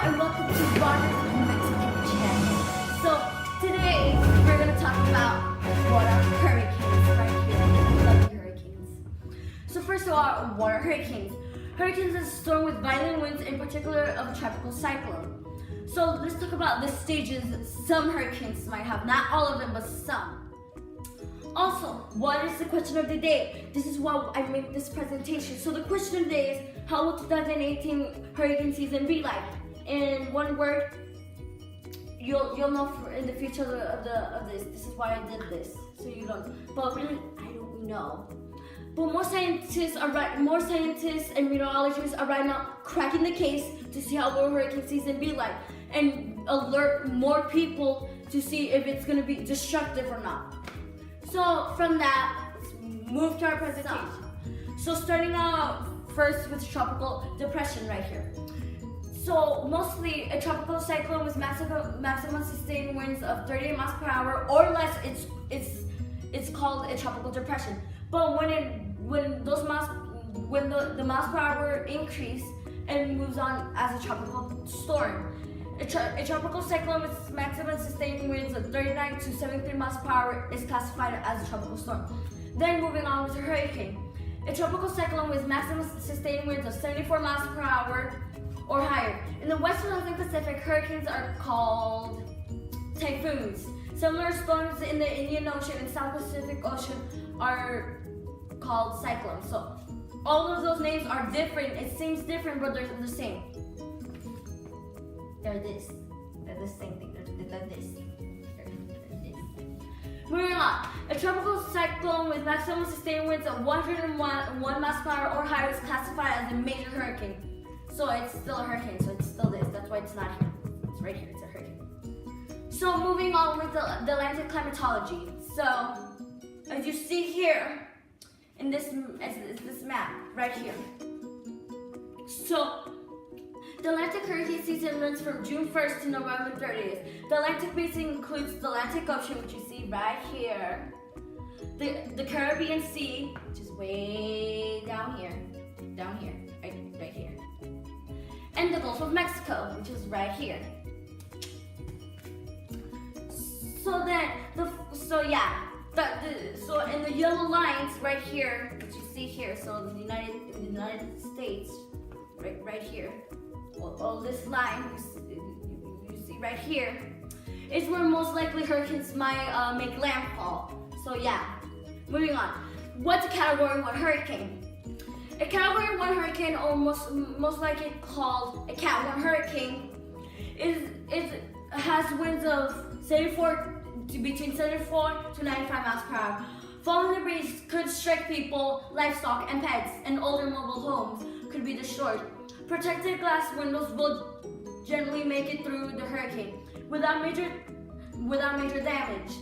and welcome to Water's Mexican channel. So today we're gonna talk about what are hurricanes right here. We love hurricanes. So first of all, what are hurricanes? Hurricanes is a storm with violent winds, in particular of a tropical cyclone. So let's talk about the stages some hurricanes might have. Not all of them, but some. Also, what is the question of the day? This is why I make this presentation. So the question of the day is, how will 2018 hurricane season be like? In one word, you'll know in the future of this. This is why I did this, so you don't. But really, I don't know. But more scientists and meteorologists are right now cracking the case to see how will hurricane season be like, and alert more people to see if it's gonna be destructive or not. So from that, let's move to our presentation. So starting out first with tropical depression right here. So mostly a tropical cyclone with maximum sustained winds of 38 miles per hour or less. It's called a tropical depression. But when the miles per hour increase and moves on as a tropical storm. A tropical cyclone with maximum sustained winds of 39 to 73 miles per hour is classified as a tropical storm. Then moving on with a hurricane. A tropical cyclone with maximum sustained winds of 74 miles per hour or higher. In the West Atlantic Pacific, hurricanes are called typhoons. Similar storms in the Indian Ocean and South Pacific Ocean are called cyclones. So all of those names are different. It seems different, but they're the same. They're the same thing. They're this. Moving on. A tropical cyclone with maximum sustained winds of 101 miles per hour or higher is classified as a major hurricane. So it's still a hurricane, so it's still this. That's why it's not here. It's right here, it's a hurricane. So moving on with the Atlantic climatology. So as you see here in this map right here. So the Atlantic hurricane season runs from June 1st to November 30th. The Atlantic basin includes the Atlantic Ocean, which you see right here, the Caribbean Sea, which is way down here, right here, and the Gulf of Mexico, which is right here. So in the yellow lines right here, which you see here, so in the United States, right here. All this line you see right here is where most likely hurricanes might make landfall. So yeah, moving on. What's a Category 1 hurricane? A Category 1 hurricane, or most likely called a Cat 1 hurricane, has winds of between 74 to 95 miles per hour. Falling debris could strike people, livestock, and pets, and older mobile homes could be destroyed. Protected glass windows will generally make it through the hurricane without major damage.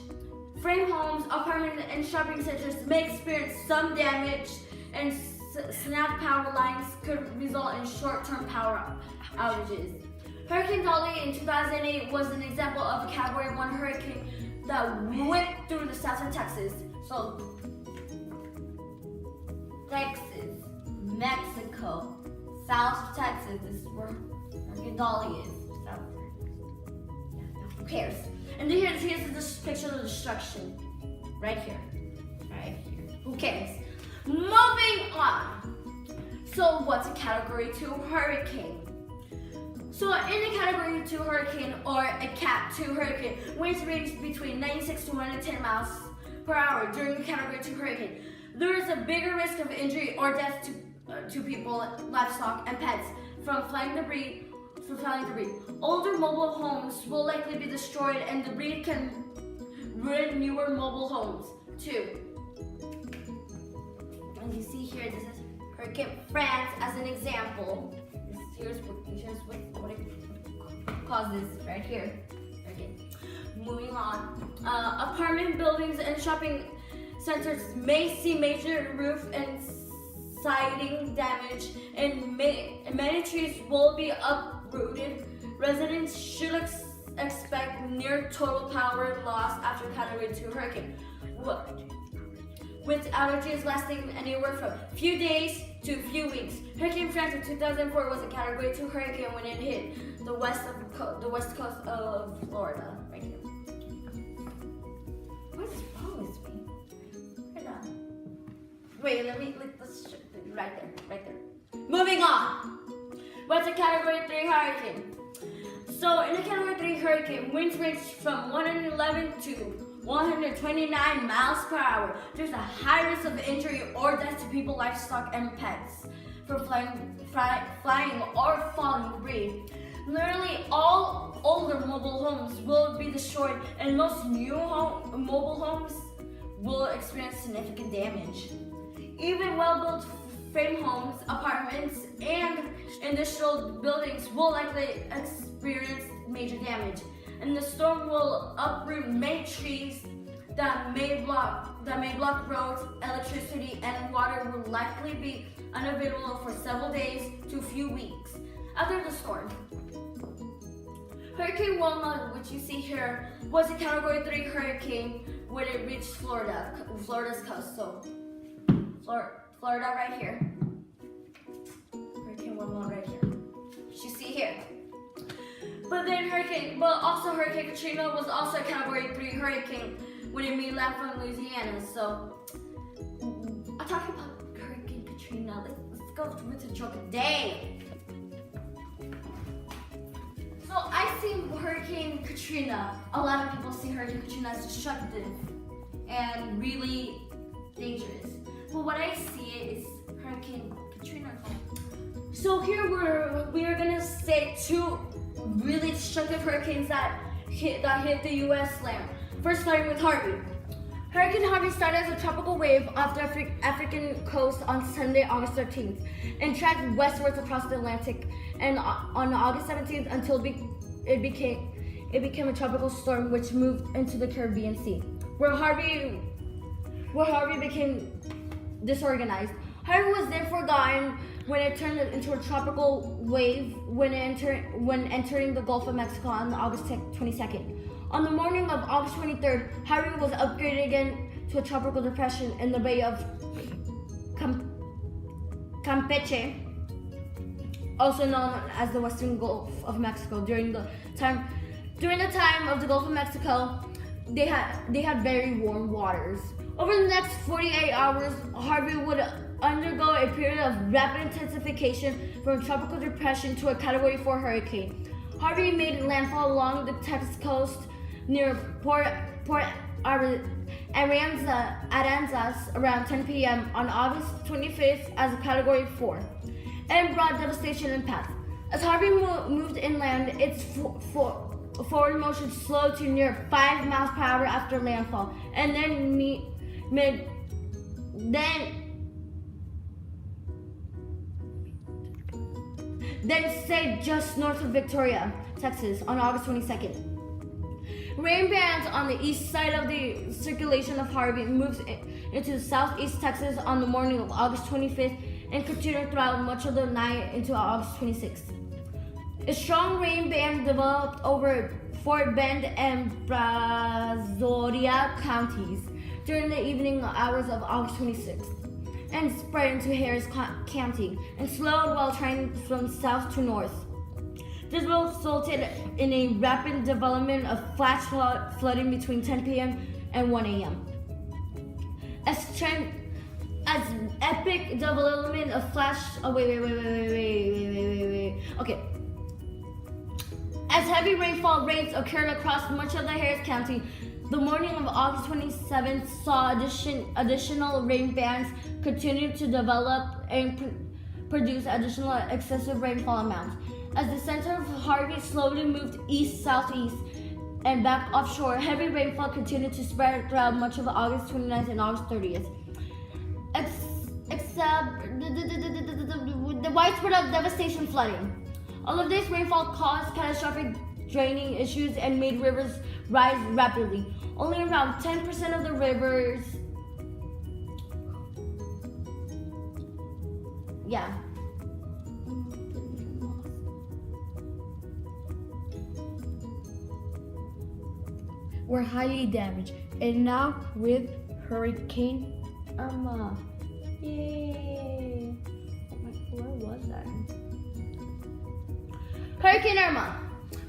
Frame homes, apartments, and shopping centers may experience some damage, and snapped power lines could result in short-term power outages. Hurricane Dolly in 2008 was an example of a Category 1 hurricane that went through the southern Texas. So, Texas, Mexico, South Texas, this is where Hurricane Dolly is. South Texas. Who cares? And then here's this picture of the destruction. Right here. Who cares? Moving on. So what's a Category 2 hurricane? So in a Category 2 hurricane or a Cat 2 hurricane, winds range between 96 to 110 miles per hour during a Category 2 hurricane. There is a bigger risk of injury or death to people, livestock, and pets from flying debris. Older mobile homes will likely be destroyed, and debris can ruin newer mobile homes too. And you see here, this is Hurricane France as an example. Here's what it causes right here. Okay. Moving on. Apartment buildings and shopping centers may see major roof and siding damage, and many trees will be uprooted. Residents should expect near total power loss after Category 2 hurricane. with outages lasting anywhere from a few days to a few weeks. Hurricane Frank in 2004 was a Category 2 hurricane when it hit the west coast of Florida. Right here. What's wrong with me? Right now. Wait, let's right there. Moving on. What's a Category 3 hurricane? So in a Category 3 hurricane, winds range from 111 to 129 miles per hour. There's a high risk of injury or death to people, livestock, and pets from flying or falling debris. Literally all older mobile homes will be destroyed, and most new mobile homes will experience significant damage. Even well-built frame homes, apartments, and industrial buildings will likely experience major damage, and the storm will uproot many trees that may block roads. Electricity and water will likely be unavailable for several days to a few weeks after the storm. Hurricane Wilma, which you see here, was a Category 3 hurricane when it reached Florida's coast. So, Florida right here. Hurricane Wilma right here. You see here. But also Hurricane Katrina was also a Category 3 hurricane when it made landfall in Louisiana. So, I'm talking about Hurricane Katrina. Let's go with the joke a day. So I see Hurricane Katrina. A lot of people see Hurricane Katrina as destructive and really dangerous. But what I see is Hurricane Katrina. So here we are gonna say two really destructive hurricanes that hit the U.S. land. First, starting with Harvey. Hurricane Harvey started as a tropical wave off the African coast on Sunday, August 13th, and tracked westwards across the Atlantic, and on August 17th until it became a tropical storm, which moved into the Caribbean Sea, where Harvey became disorganized. Harvey was then forgotten when it turned into a tropical wave when entering the Gulf of Mexico on August 22nd. On the morning of August 23rd, Harvey was upgraded again to a tropical depression in the Bay of Campeche, also known as the Western Gulf of Mexico. During the time of the Gulf of Mexico, they had very warm waters. Over the next 48 hours, Harvey would undergo a period of rapid intensification from a tropical depression to a Category 4 hurricane. Harvey made landfall along the Texas coast near Port Aransas around 10 p.m. on August 25th as a Category 4, and brought devastation and path. As Harvey moved inland, its forward motion slowed to near 5 miles per hour after landfall, and then stayed just north of Victoria, Texas on August 22nd. Rain bands on the east side of the circulation of Harvey moved into southeast Texas on the morning of August 25th and continued throughout much of the night into August 26th. A strong rain band developed over Fort Bend and Brazoria counties during the evening hours of August 26th and spread into Harris County and slowed while traveling from south to north. This resulted in a rapid development of flash flooding between 10 p.m. and 1 a.m. As epic development of flash. Okay. As heavy rainfall rates occurred across much of the Harris County, the morning of August 27th saw additional rain bands continue to develop and produce additional excessive rainfall amounts. As the center of Harvey slowly moved east-southeast and back offshore, heavy rainfall continued to spread throughout much of August 29th and August 30th. Except the widespread of devastation flooding. All of this rainfall caused catastrophic draining issues and made rivers rise rapidly. Only around 10% of the rivers were highly damaged. And now with Hurricane Irma. Yay. Where was that? Hurricane Irma.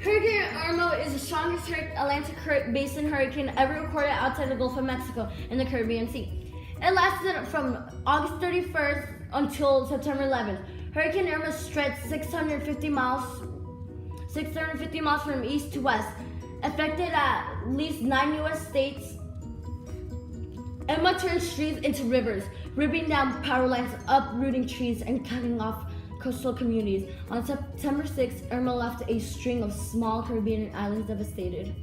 Hurricane Irma is the strongest Atlantic basin hurricane ever recorded outside the Gulf of Mexico and the Caribbean Sea. It lasted from August 31st until September 11th. Hurricane Irma stretched 650 miles from east to west, affected at least 9 U.S. states. Irma turned streets into rivers, ripping down power lines, uprooting trees, and cutting off coastal communities. On September 6th, Irma left a string of small Caribbean islands devastated.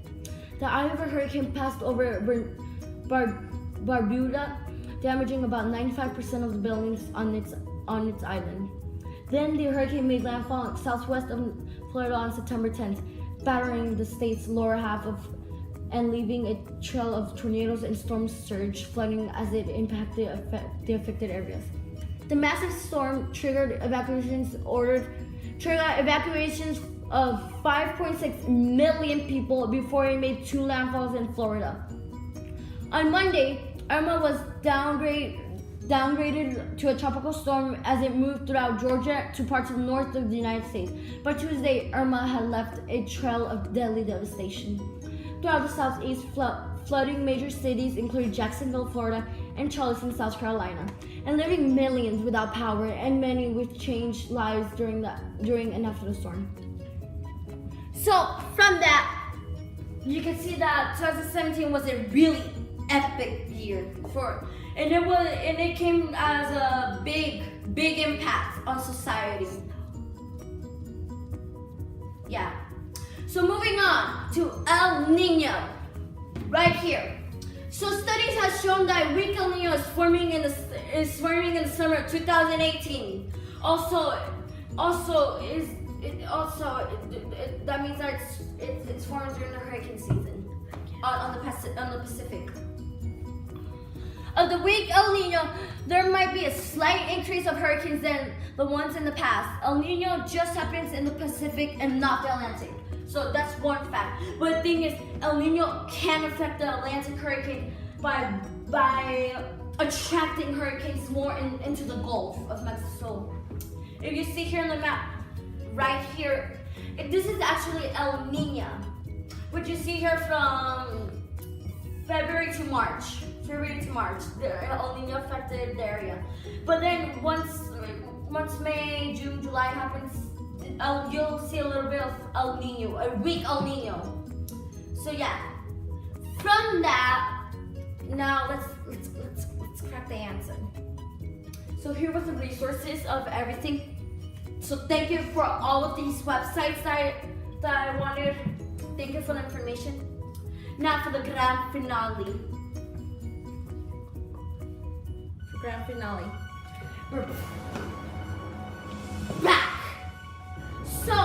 The eye of a hurricane passed over Barbuda, damaging about 95% of the buildings on its island. Then the hurricane made landfall southwest of Florida on September 10th, battering the state's lower half and leaving a trail of tornadoes and storm surge flooding as it impacted the affected areas. The massive storm triggered evacuations of 5.6 million people before it made 2 landfalls in Florida. On Monday, Irma was downgraded to a tropical storm as it moved throughout Georgia to parts of north of the United States. By Tuesday, Irma had left a trail of deadly devastation throughout the southeast, flooding major cities including Jacksonville, Florida, and Charleston, South Carolina, and leaving millions without power and many with changed lives during and after the storm. So from that, you can see that 2017 was a really epic year and it came as a big impact on society. Yeah. So moving on to El Nino, right here. So studies have shown that weak El Nino is forming in the summer of 2018. That means that it's forming during the hurricane season on the Pacific. Of the weak El Nino, there might be a slight increase of hurricanes than the ones in the past. El Nino just happens in the Pacific and not the Atlantic. So that's one fact. But the thing is, El Nino can affect the Atlantic hurricane by attracting hurricanes more into the Gulf of Mexico. If you see here on the map, right here, this is actually El Nino, which you see here from February to March. The El Nino affected the area. But then once May, June, July happens, you'll see a little bit of El Nino, a weak El Nino. So yeah, from that, now let's crack the answer. So here was the resources of everything. So thank you for all of these websites that I wanted. Thank you for the information. Now for the grand finale. We're back. So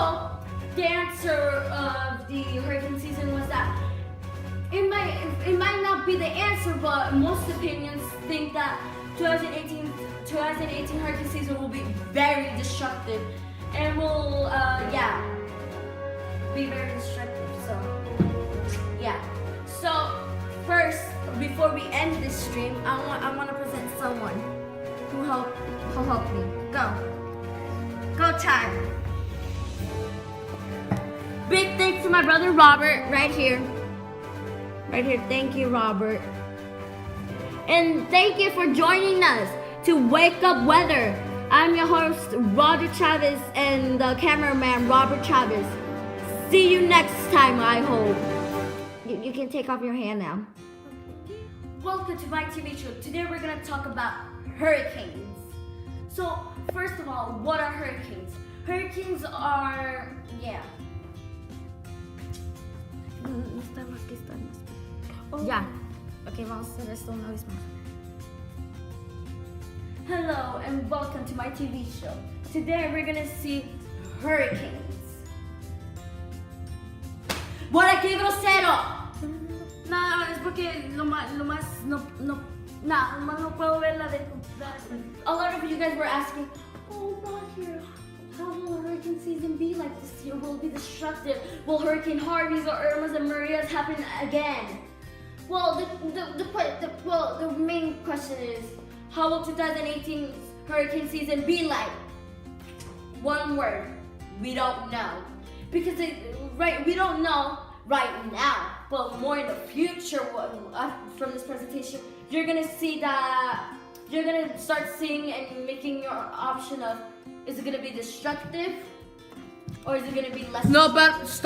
the answer of the hurricane season was that it might not be the answer, but most opinions think that 2018 hurricane season will be very destructive and will be very destructive. So yeah. So first, before we end this stream, I want to present someone who helped me. Go time. Big thanks to my brother Robert right here. Thank you, Robert. And thank you for joining us to Wake Up Weather. I'm your host, Roger Chavez, and the cameraman, Robert Chavez. See you next time, I hope. You can take off your hand now. Welcome to my TV show. Today we're going to talk about hurricanes. So, first of all, what are hurricanes? Hurricanes are, Okay, vamos a hacer esto una vez más. Hello and welcome to my TV show. Today we're gonna see hurricanes. ¡Bola, qué grosero! No, es porque lo más no puedo ver la de. A lot of you guys were asking, oh, Roger, how will hurricane season be like this year? Will it be destructive? Will Hurricane Harveys or Irmas and Marias happen again? Well, the main question is, how will 2018 hurricane season be like? One word, we don't know. Because we don't know right now, but more in the future from this presentation, you're gonna see that you're gonna start seeing and making your option of, is it gonna be destructive or is it gonna be less? No, but stop.